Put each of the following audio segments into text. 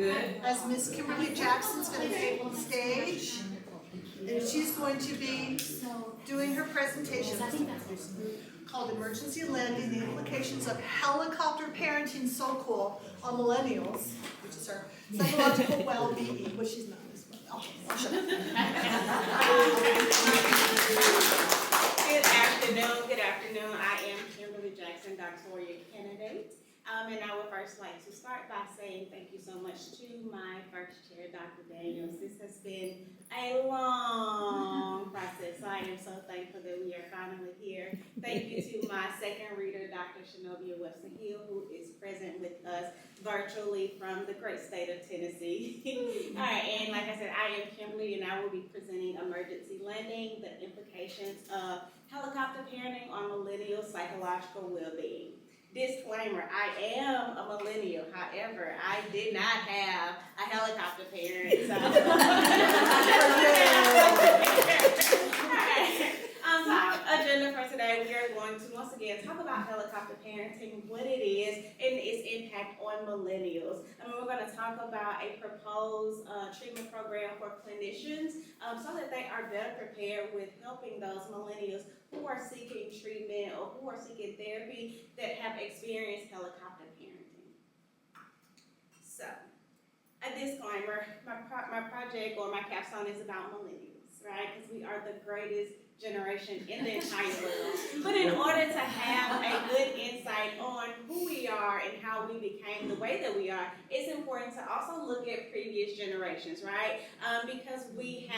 As Miss Kimberly Jackson's going to take the stage, and she's going to be doing her presentation called Emergency Lending, the Implications of Helicopter Parenting, so cool, on Millennials, which is our psychological well-being, which she's not this one. Okay, I'll shut up. Good afternoon. I am Kimberly Jackson, doctoral candidate. And I would first like to start by saying thank you so much to my first chair, Dr. Daniels. This has been a long process, so I am so thankful that we are finally here. Thank you to my second reader, Dr. Shanobia Webster Hill, who is present with us virtually from the great state of Tennessee. All right, and like I said, I am Kimberly, and I will be presenting Emergency Lending, the implications of helicopter parenting on millennial psychological well-being. Disclaimer, I am a millennial, however, I did not have a helicopter parent, so. So our agenda for today, we are going to once again talk about helicopter parenting, what it is, and its impact on millennials. And we're going to talk about a proposed treatment program for clinicians so that they are better prepared with helping those millennials who are seeking treatment or who are seeking therapy that have experienced helicopter parenting. So, a disclaimer, my project or my capstone is about millennials, right? Because we are the greatest generation in the entire world. But in order to have a good insight on who we are and how we became the way that we are, it's important to also look at previous generations, right? Because we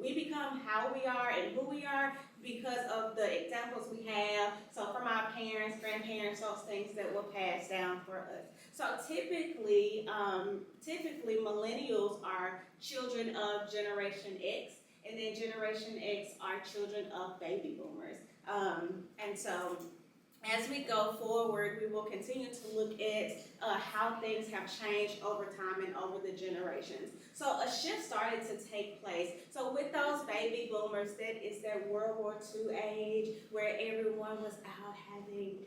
become how we are and who we are because of the examples we have, so from our parents, grandparents, those things that were passed down for us. So typically millennials are children of Generation X, and then Generation X are children of baby boomers. And so as we go forward, we will continue to look at how things have changed over time and over the generations. So a shift started to take place. So with those baby boomers, that is that World War II age where everyone was out having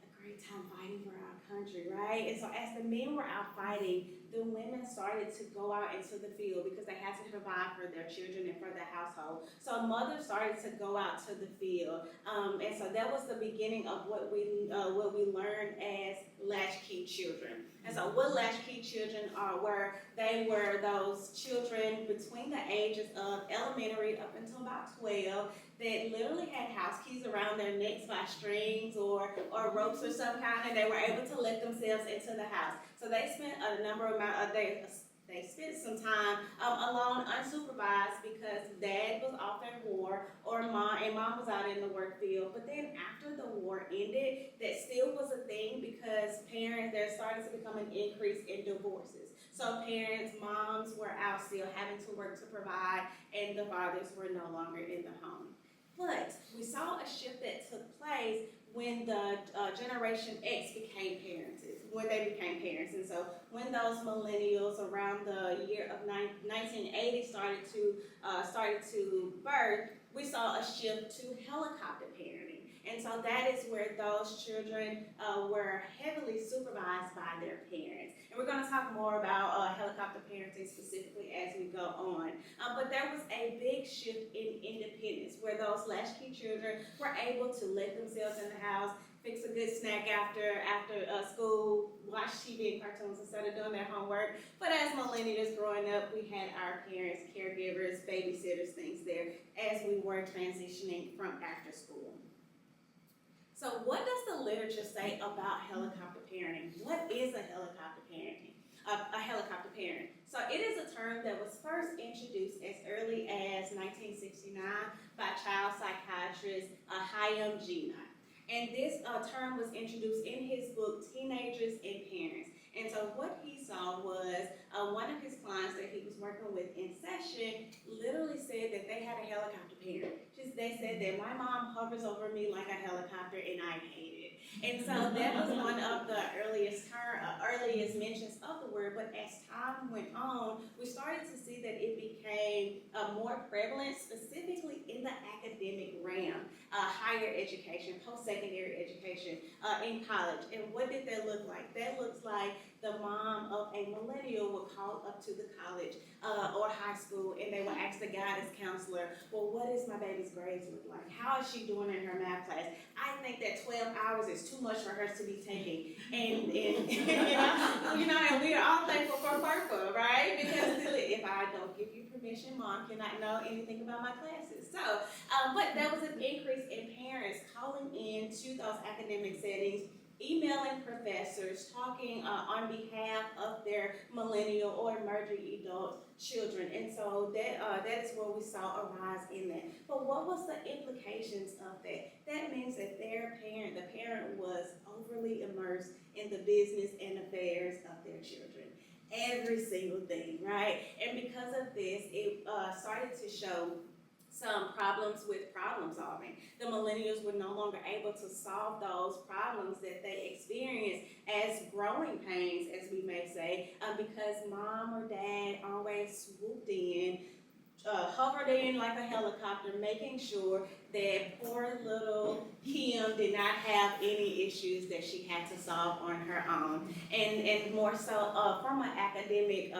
a great time fighting for our country, right? And so as the men were out fighting, the women started to go out into the field because they had to provide for their children and for the household. So mothers started to go out to the field, and so that was the beginning of what we learned as latchkey children. And so what latchkey children were those children between the ages of elementary up until about 12 that literally had house keys around their necks by strings or ropes or some kind, and they were able to let themselves into the house. So they spent a number of they spent some time alone, unsupervised, because dad was off at war or mom was out in the work field. But then after the war ended, that still was a thing because there started to become an increase in divorces. So moms were out still having to work to provide, and the fathers were no longer in the home. But we saw a shift that took place when the Generation X became parents, and so when those millennials around the year of 1980 started to birth, we saw a shift to helicopter parenting, and so that is where those children were heavily supervised by their parents. And we're going to talk more about helicopter parenting specifically as we go on. But there was a big shift in independence where those latchkey children were able to let themselves in the house, fix a good snack after school, watch TV and cartoons instead of doing their homework. But as millennials growing up, we had our parents, caregivers, babysitters, things there as we were transitioning from after school. So what does the literature say about helicopter parenting? What is a helicopter parenting? A helicopter parent. So it is a term that was first introduced as early as 1969 by child psychiatrist Chaim Gina. And this term was introduced in his book, Teenagers and Parents. And so what he saw was one of his clients that he was working with in session literally said that they had a helicopter parent. They said that my mom hovers over me like a helicopter and I hate it. And so that was one of the earliest mentions of the word. But as time time went on, we started to see that it became more prevalent, specifically in the academic realm, higher education, post-secondary education, in college. And what did that look like? That looks like the mom of a millennial would call up to the college or high school, and they would ask the guidance counselor, well, what does my baby's grades look like? How is she doing in her math class? I think that 12 hours is too much for her to be taking. And and we are all thankful for FERPA, right? Because if I don't give you permission, mom cannot know anything about my classes. So, but there was an increase in parents calling in to those academic settings, emailing professors, talking on behalf of their millennial or emerging adult children. And so that is where we saw a rise in that. But what was the implications of that? That means that the parent was overly immersed in the business and affairs of their children. Every single thing, right? And because of this, it started to show some problems with problem solving. The millennials were no longer able to solve those problems that they experienced as growing pains, as we may say, because mom or dad always swooped in, hovered in like a helicopter, making sure that poor little Kim did not have any issues that she had to solve on her own, and more so from an academic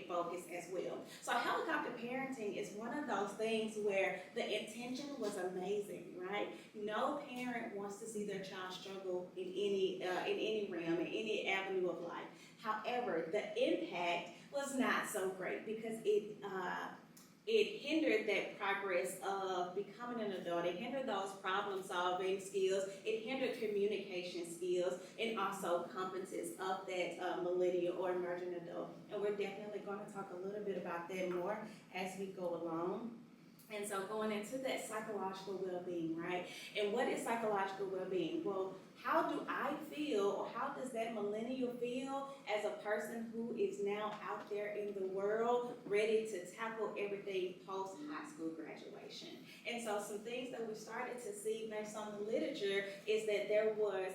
focus as well. So helicopter parenting is one of those things where the intention was amazing, right? No parent wants to see their child struggle in any realm, in any avenue of life. However, the impact was not so great because it hindered that progress of becoming an adult. It hindered those problem-solving skills. It hindered communication skills and also competence of that millennial or emerging adult. And we're definitely going to talk a little bit about that more as we go along. And so going into that psychological well-being, right? And what is psychological well-being? Well, how do I feel, or how does that millennial feel as a person who is now out there in the world ready to tackle everything post-high school graduation? And so some things that we started to see based on the literature is that there were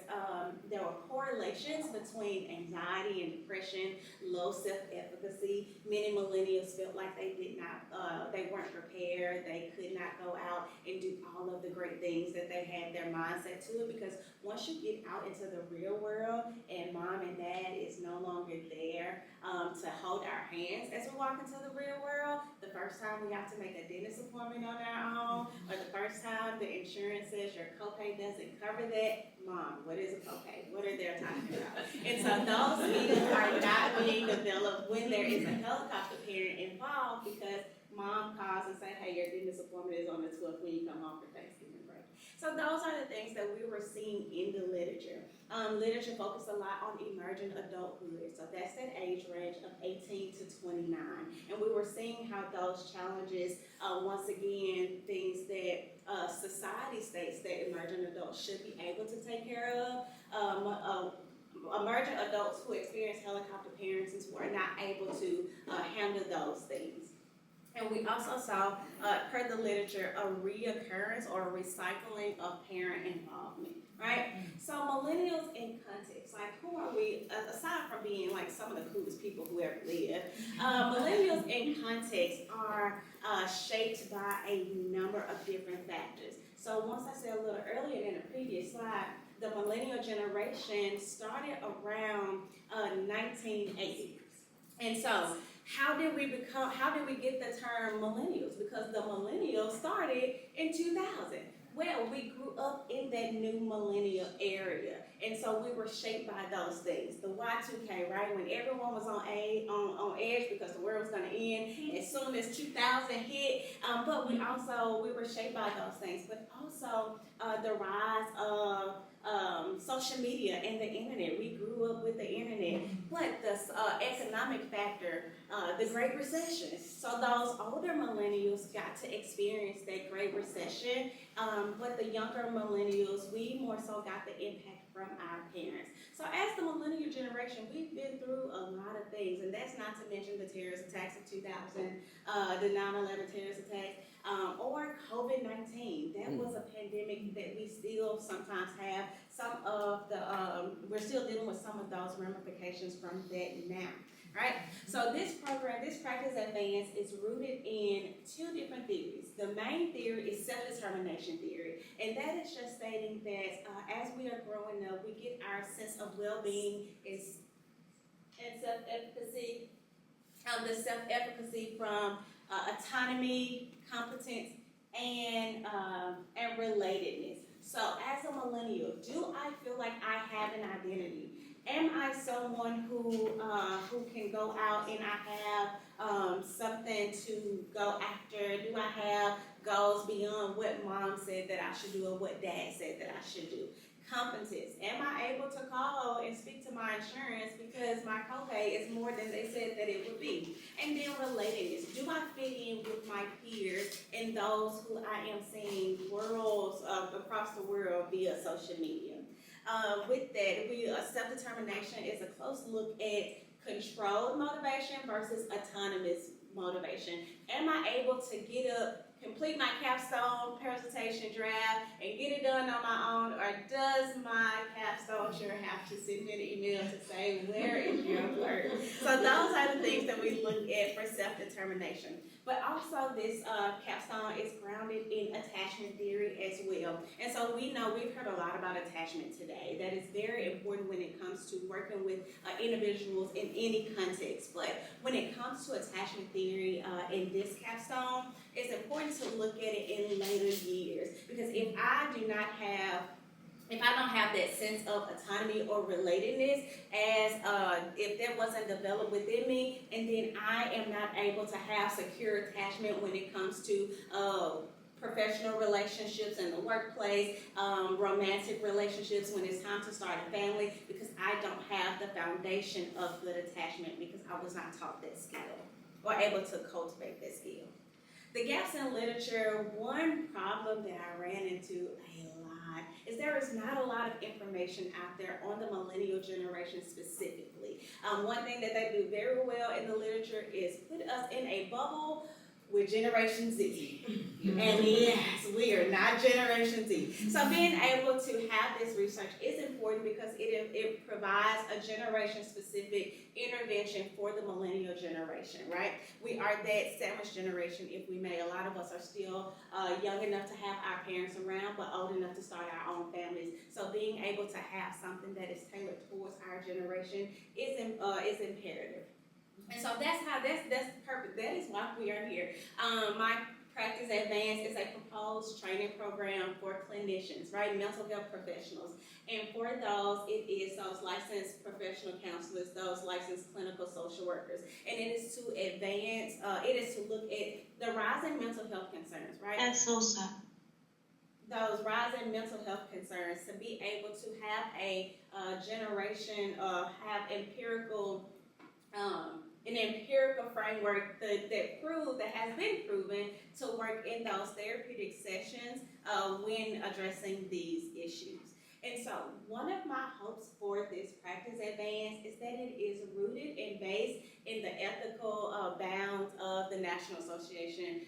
correlations between anxiety and depression, low self-efficacy. Many millennials felt like they weren't prepared, they could not go out and do all of the great things that they had their mindset to it, because once you get out into the real world and mom and dad is no longer there to hold our hands as we walk into the real world, the first time we have to make a dentist appointment on our own, or the first time the insurance says your copay doesn't cover that, mom, what is a copay? What are they talking about? And so those meetings are not being developed when there is a helicopter parent involved, because mom calls and says, hey, your dentist appointment is on the 12th when you come home for Thanksgiving break. So those are the things that we were seeing in the literature. Literature focused a lot on emerging adulthood. So that's that age range of 18 to 29. And we were seeing how those challenges, once again, things that society states that emerging adults should be able to take care of. Emerging adults who experience helicopter parenting were not able to handle those things. And we also saw, per the literature, a reoccurrence or a recycling of parent involvement, right? So millennials in context, like who are we, aside from being like some of the coolest people who ever lived, millennials in context are shaped by a number of different factors. So once I said a little earlier in the previous slide, the millennial generation started around 1980. And so how did we get the term millennials? Because the millennials started in 2000. Well, we grew up in that new millennial area. And so we were shaped by those things. The Y2K, right? When everyone was on edge because the world was going to end as soon as 2000 hit. But we were shaped by those things. But also the rise of social media and the internet. We grew up with the internet. But the economic factor, the Great Recession. So those older millennials got to experience that Great Recession. But the younger millennials, we more so got the impact from our parents. So as the millennial generation, we've been through a lot of things, and that's not to mention the terrorist attacks of 2000, the 9/11 terrorist attacks, or COVID-19. That was a pandemic that we still sometimes have some of the, we're still dealing with some of those ramifications from that now. Right? So this program, this practice advance is rooted in two different theories. The main theory is self-determination theory, and that is just stating that as we are growing up, we get our sense of well-being and self-efficacy, the self-efficacy from autonomy, competence, and relatedness. So as a millennial, do I feel like I have an identity? Am I someone who can go out and I have something to go after? Do I have goals beyond what mom said that I should do or what dad said that I should do? Competence. Am I able to call and speak to my insurance because my copay is more than they said that it would be? And then relatedness. Do I fit in with my peers and those who I am seeing worlds across the world via social media? With that, self-determination is a close look at controlled motivation versus autonomous motivation. Am I able to get up, complete my capstone presentation draft, and get it done on my own, or does my capstone sure have to send me an email to say, where is your work? So those are the things that we look at for self-determination. But also this capstone is grounded in attachment theory as well. And so we know we've heard a lot about attachment today. That is very important when it comes to working with individuals in any context. But when it comes to attachment theory in this capstone, it's important to look at it in later years. Because if I don't have that sense of autonomy or relatedness, as if that wasn't developed within me, and then I am not able to have secure attachment when it comes to professional relationships in the workplace, romantic relationships when it's time to start a family, because I don't have the foundation of good attachment because I was not taught that skill or able to cultivate that skill. The gaps in literature, one problem that I ran into a lot is there is not a lot of information out there on the millennial generation specifically. One thing that they do very well in the literature is put us in a bubble with Generation Z. And yes, we are not Generation Z. So being able to have this research is important because it provides a generation-specific intervention for the millennial generation, right? We are that sandwich generation, if we may. A lot of us are still young enough to have our parents around, but old enough to start our own families. So being able to have something that is tailored towards our generation is imperative. And so that's perfect. That is why we are here. My Practice Advanced is a proposed training program for clinicians, right? Mental health professionals. And for those, it is those licensed professional counselors, those licensed clinical social workers. And it is to advance, it is to look at the rising mental health concerns, right? That's so sad. Those rising mental health concerns, to be able to have a generation, have empirical, an empirical framework that has been proven to work in those therapeutic sessions when addressing these issues. And so one of my hopes for this Practice Advance is that it is rooted and based in the ethical bounds of the National Association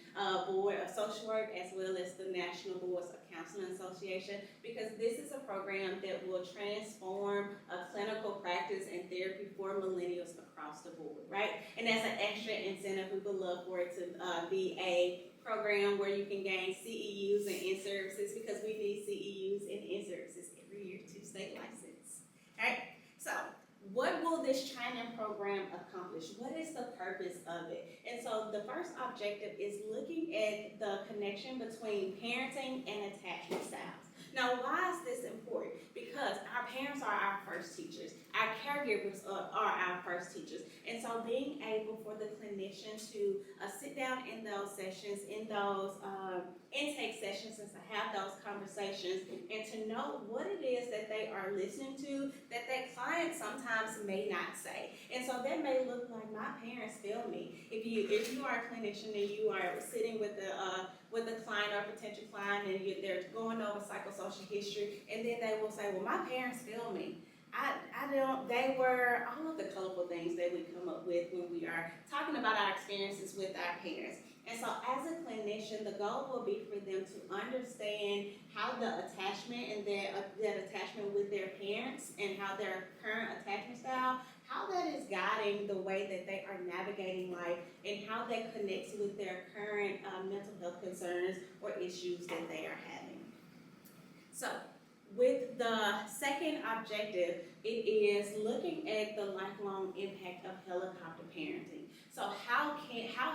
Board of Social Work, as well as the National Boards of Counseling Association, because this is a program that will transform a clinical practice and therapy for millennials across the board, right? And as an extra incentive, we would love for it to be a program where you can gain CEUs and in-services, because we need CEUs and in-services every year to stay licensed. All right, so what will this training program accomplish? What is the purpose of it? And so the first objective is looking at the connection between parenting and attachment styles. Now, why is this important? Because our parents are our first teachers. Our caregivers are our first teachers. And so being able for the clinician to sit down in those sessions, in those intake sessions, and to have those conversations, and to know what it is that they are listening to that client sometimes may not say. And so that may look like, my parents failed me. If you are a clinician and you are sitting with the client or potential client, and they're going over psychosocial history, and then they will say, well, my parents failed me. They were all of the colorful things that we come up with when we are talking about our experiences with our parents. And so as a clinician, the goal will be for them to understand how the attachment and that attachment with their parents and how their current attachment style, how that is guiding the way that they are navigating life and how that connects with their current mental health concerns or issues that they are having. So, with the second objective, it is looking at the lifelong impact of helicopter parenting. So how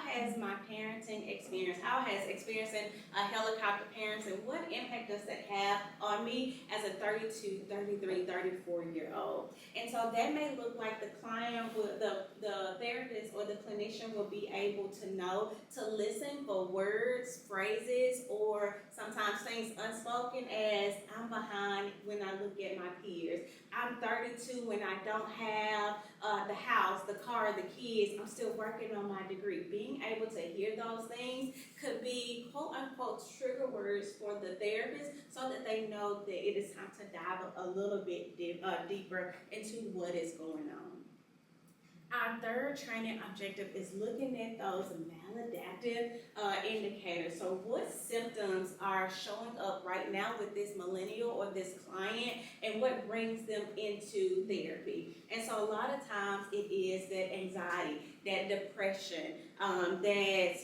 has my parenting experience, how has experiencing a helicopter parenting, what impact does that have on me as a 32, 33, 34-year-old? And so that may look like the client, the therapist or the clinician will be able to know to listen for words, phrases, or sometimes things unspoken as I'm behind when I look at my peers. I'm 32 when I don't have the house, the car, the kids. I'm still working on my degree. Being able to hear those things could be quote unquote trigger words for the therapist so that they know that it is time to dive a little bit deeper into what is going on. Our third training objective is looking at those maladaptive indicators. So what symptoms are showing up right now with this millennial or this client, and what brings them into therapy? And so a lot of times it is that anxiety, that depression, that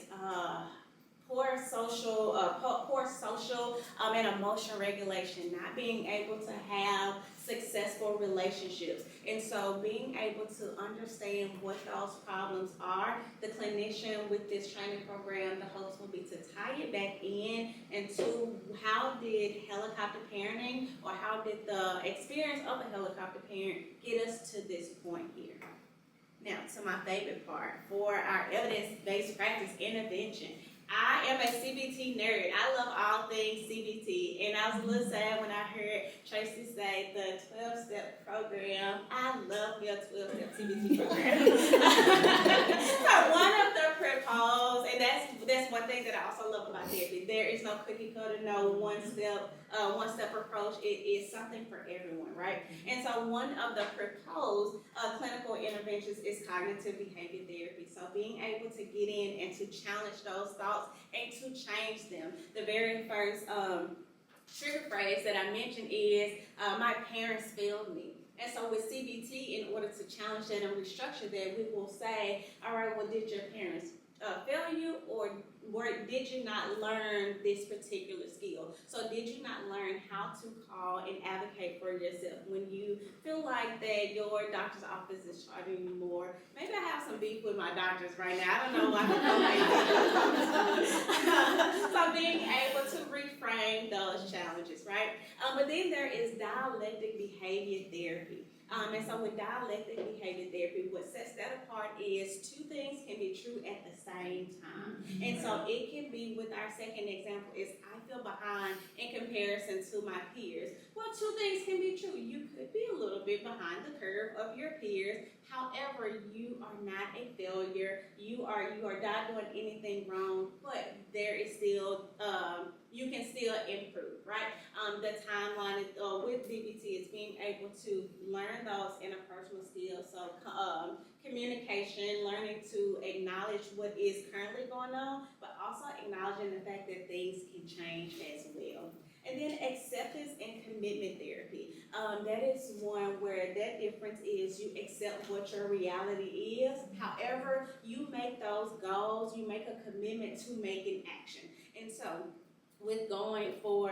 poor social and emotional regulation, not being able to have successful relationships. And so being able to understand what those problems are, the clinician with this training program, the hopes will be to tie it back in into how did helicopter parenting or how did the experience of a helicopter parent get us to this point here. Now, to my favorite part, for our evidence-based practice intervention. I am a CBT nerd. I love all things CBT. And I was a little sad when I heard Tracy say the 12-step program. I love your 12-step CBT program. So one of the proposed, and that's one thing that I also love about therapy. There is no cookie cutter, no one-step approach. It is something for everyone, right? And so one of the proposed clinical interventions is cognitive behavior therapy. So being able to get in and to challenge those thoughts and to change them. The very first trigger phrase that I mentioned is, my parents failed me. And so with CBT, in order to challenge that and restructure that, we will say, all right, well, did your parents fail you, or did you not learn this particular skill? So did you not learn how to call and advocate for yourself when you feel like that your doctor's office is charging you more? Maybe I have some beef with my doctors right now. I don't know why. So being able to reframe those challenges, right? But then there is dialectic behavior therapy. And so with dialectic behavior therapy, what sets that apart is two things can be true at the same time. And so it can be, with our second example, is I feel behind in comparison to my peers. Well, two things can be true. You could be a little bit behind the curve of your peers. However, you are not a failure. You are not doing anything wrong, but there is still, you can still improve, right? The timeline with DBT is being able to learn those interpersonal skills. So communication, learning to acknowledge what is currently going on, but also acknowledging the fact that things can change as well. And then acceptance and commitment therapy. That is one where that difference is you accept what your reality is. However, you make those goals, you make a commitment to make an action. And so with going for,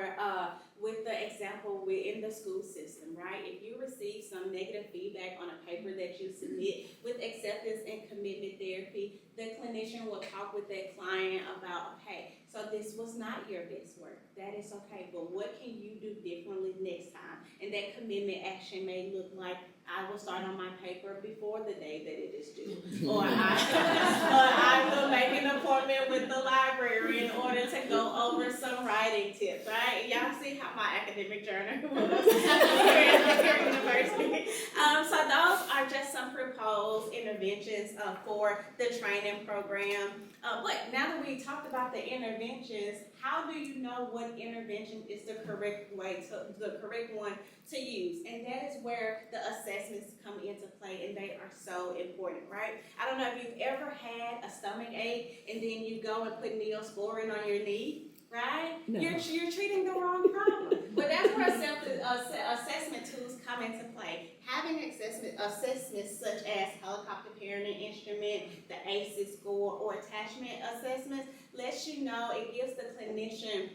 with the example within the school system, right? If you receive some negative feedback on a paper that you submit, with acceptance and commitment therapy, the clinician will talk with that client about, okay, so this was not your best work. That is okay, but what can you do differently next time? And that commitment action may look like, I will start on my paper before the day that it is due. Or I will make an appointment with the library in order to go over some writing tips, right? Y'all see how my academic journal was here at university. So those are just some proposed interventions for the training program. But now that we talked about the interventions, how do you know what intervention is the correct one to use? And that is where the assessments come into play, and they are so important, right? I don't know if you've ever had a stomach ache and then you go and put Neosporin on your knee, right? No. You're treating the wrong problem. But that's where assessment tools come into play. Having assessments such as helicopter parenting instrument, the ACEs score, or attachment assessments lets you know, it gives the clinician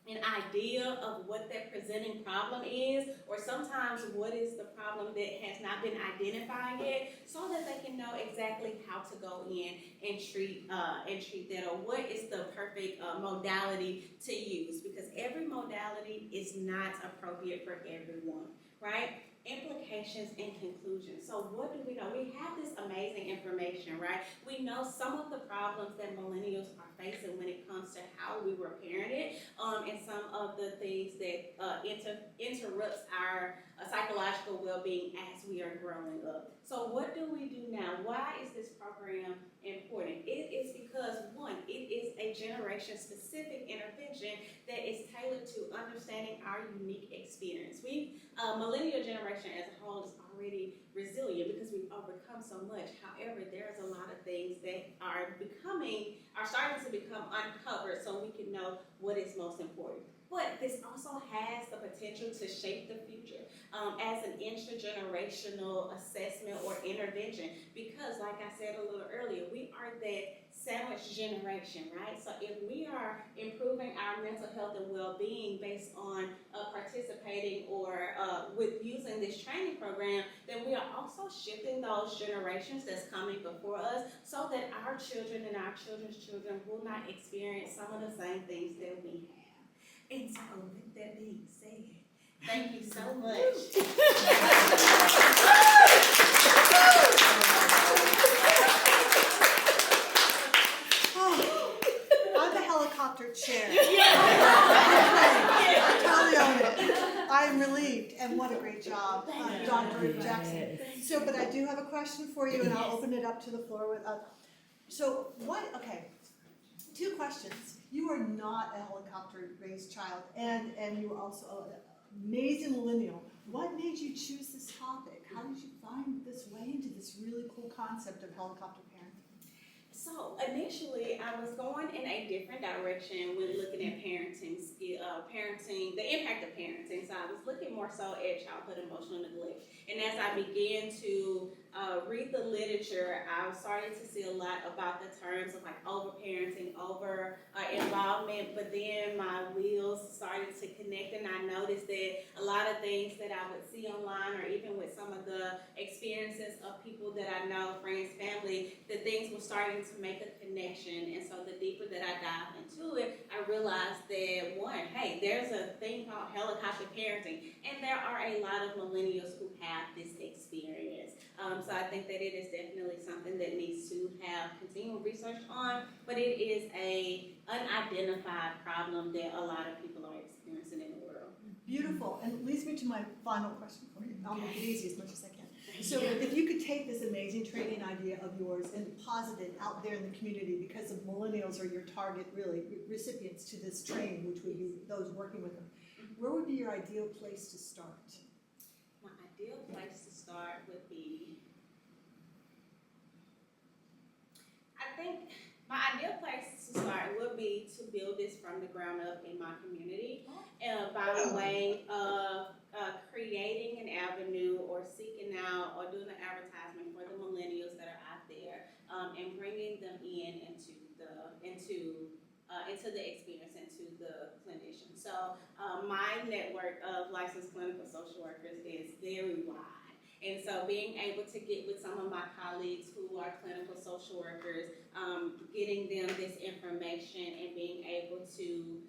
an idea of what their presenting problem is, or sometimes what is the problem that has not been identified yet, so that they can know exactly how to go in and treat that, or what is the perfect modality to use, because every modality is not appropriate for everyone, right? Implications and conclusions. So what do we know? We have this amazing information, right? We know some of the problems that millennials are facing when it comes to how we were parented, and some of the things that interrupts our psychological well-being as we are growing up. So what do we do now? Why is this program important? It is because, one, it is a generation-specific intervention that is tailored to understanding our unique experience. Millennial generation as a whole is already resilient because we've overcome so much. However, there's a lot of things that are starting to become uncovered, so we can know what is most important. But this also has the potential to shape the future as an intergenerational assessment or intervention, because like I said a little earlier, we are that sandwich generation, right? So if we are improving our mental health and well-being based on participating or with using this training program, then we are also shifting those generations that's coming before us, so that our children and our children's children will not experience some of the same things that we have. And so, with that being said, thank you so much. I'm the helicopter chair. Yeah. I totally own it. I'm relieved, and what a great job, Dr. Jackson. So, but I do have a question for you, and I'll open it up to the floor with. Two questions. You are not a helicopter-raised child, and you are also an amazing millennial. What made you choose this topic? How did you find this way into this really cool concept of helicopter parenting? So initially, I was going in a different direction when looking at parenting, the impact of parenting. So I was looking more so at childhood emotional neglect. And as I began to read the literature, I started to see a lot about the terms of like over-parenting, over-involvement, but then my wheels started to connect, and I noticed that a lot of things that I would see online, or even with some of the experiences of people that I know, friends, family, that things were starting to make a connection. And so the deeper that I dive into it, I realized that, one, hey, there's a thing called helicopter parenting, and there are a lot of millennials who have this experience. So I think that it is definitely something that needs to have continual research on, but it is a unidentified problem that a lot of people are experiencing in the world. Beautiful, and it leads me to my final question for you. I'll make it easy as much as I can. So if you could take this amazing training idea of yours and posit it out there in the community, because of millennials are your target, really, recipients to this training, which would be those working with them, where would be your ideal place to start? My ideal place to start would be, I think my ideal place to start would be to build this from the ground up in my community, by way of creating an avenue or seeking out or doing an advertisement for the millennials that are out there, and bringing them into the experience, into the clinician. So my network of licensed clinical social workers is very wide. And so being able to get with some of my colleagues who are clinical social workers, getting them this information and being able to,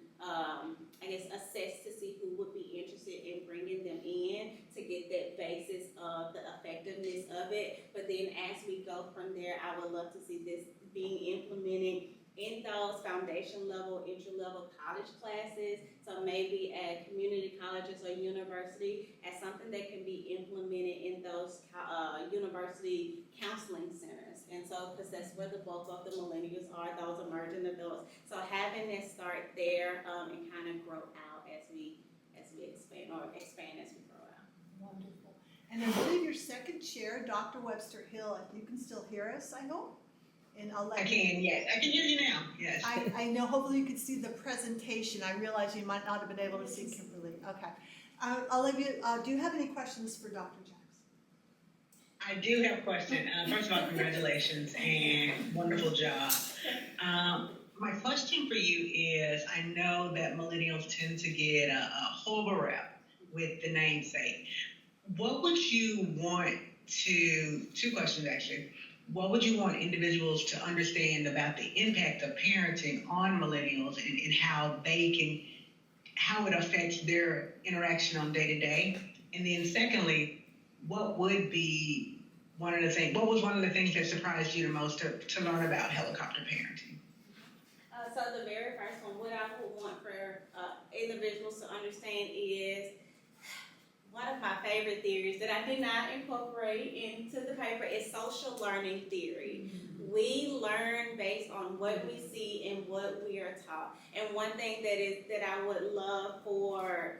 assess to see who would be interested in bringing them in to get that basis of the effectiveness of it. But then as we go from there, I would love to see this being implemented in those foundation level, entry level college classes. So maybe at community colleges or university, as something that can be implemented in those university counseling centers. And so, because that's where the bulk of the millennials are, those emerging adults. So having this start there, and kind of grow out as we expand as we grow out. Wonderful. And I believe your second chair, Dr. Webster Hill, you can still hear us, I hope. And I'll I let you. can, yes. I can hear you now, yes. I know, hopefully you could see the presentation. I realize you might not have been able to see Kimberly. Okay. I'll leave you, do you have any questions for Dr. Jackson? I do have a question. First of all, congratulations and wonderful job. My question for you is, I know that millennials tend to get a horrible rap with the namesake. What would you want two questions actually. What would you want individuals to understand about the impact of parenting on millennials and how it affects their interaction on day to day? And then secondly, what was one of the things that surprised you the most to learn about helicopter parenting? So the very first one, what I would want for individuals to understand is one of my favorite theories that I did not incorporate into the paper is social learning theory. We learn based on what we see and what we are taught. And one thing that I would love one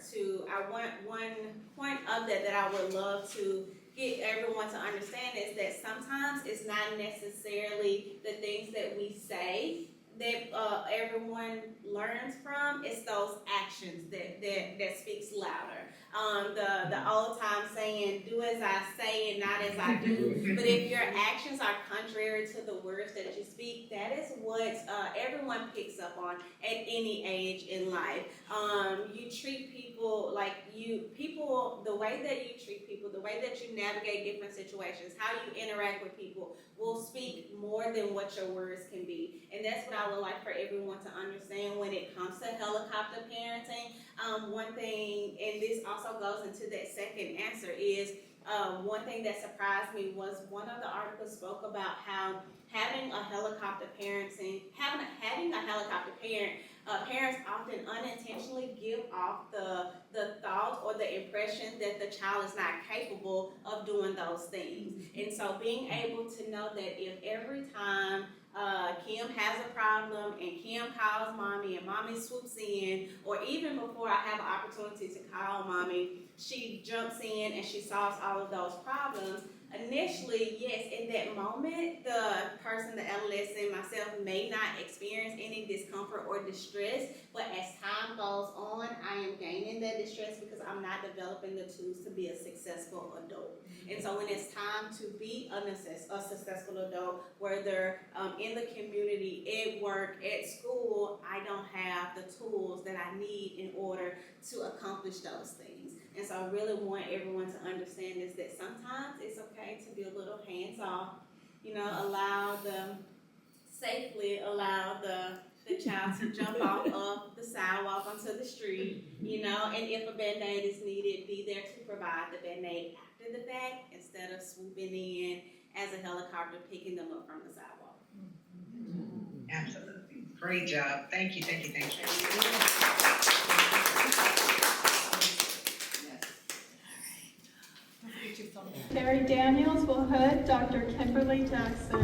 point of that I would love to get everyone to understand is that sometimes it's not necessarily the things that we say that everyone learns from. It's those actions that speaks louder. The old time saying, do as I say and not as I do. But if your actions are contrary to the words that you speak, that is what everyone picks up on at any age in life. You treat people like the way that you treat people, the way that you navigate different situations, how you interact with people will speak more than what your words can be. And that's what I would like for everyone to understand when it comes to helicopter parenting. One thing, and this also goes into that second answer, is one thing that surprised me was one of the articles spoke about how having a helicopter parent, parents often unintentionally give off the thought or the impression that the child is not capable of doing those things. And so being able to know that if every time Kim has a problem and Kim calls mommy and mommy swoops in, or even before I have an opportunity to call mommy, she jumps in and she solves all of those problems. Initially, yes, in that moment, the person, the adolescent, myself, may not experience any discomfort or distress, but as time goes on, I am gaining that distress because I'm not developing the tools to be a successful adult. And so when it's time to be a successful adult, whether in the community, at work, at school, I don't have the tools that I need in order to accomplish those things. And so I really want everyone to understand is that sometimes it's okay to be a little hands-off, safely allow the child to jump off of the sidewalk onto the street, and if a Band-Aid is needed, be there to provide the Band-Aid after the fact instead of swooping in as a helicopter picking them up from the sidewalk. Absolutely. Great job. Thank you. Terry Daniels will hood Dr. Kimberly Jackson.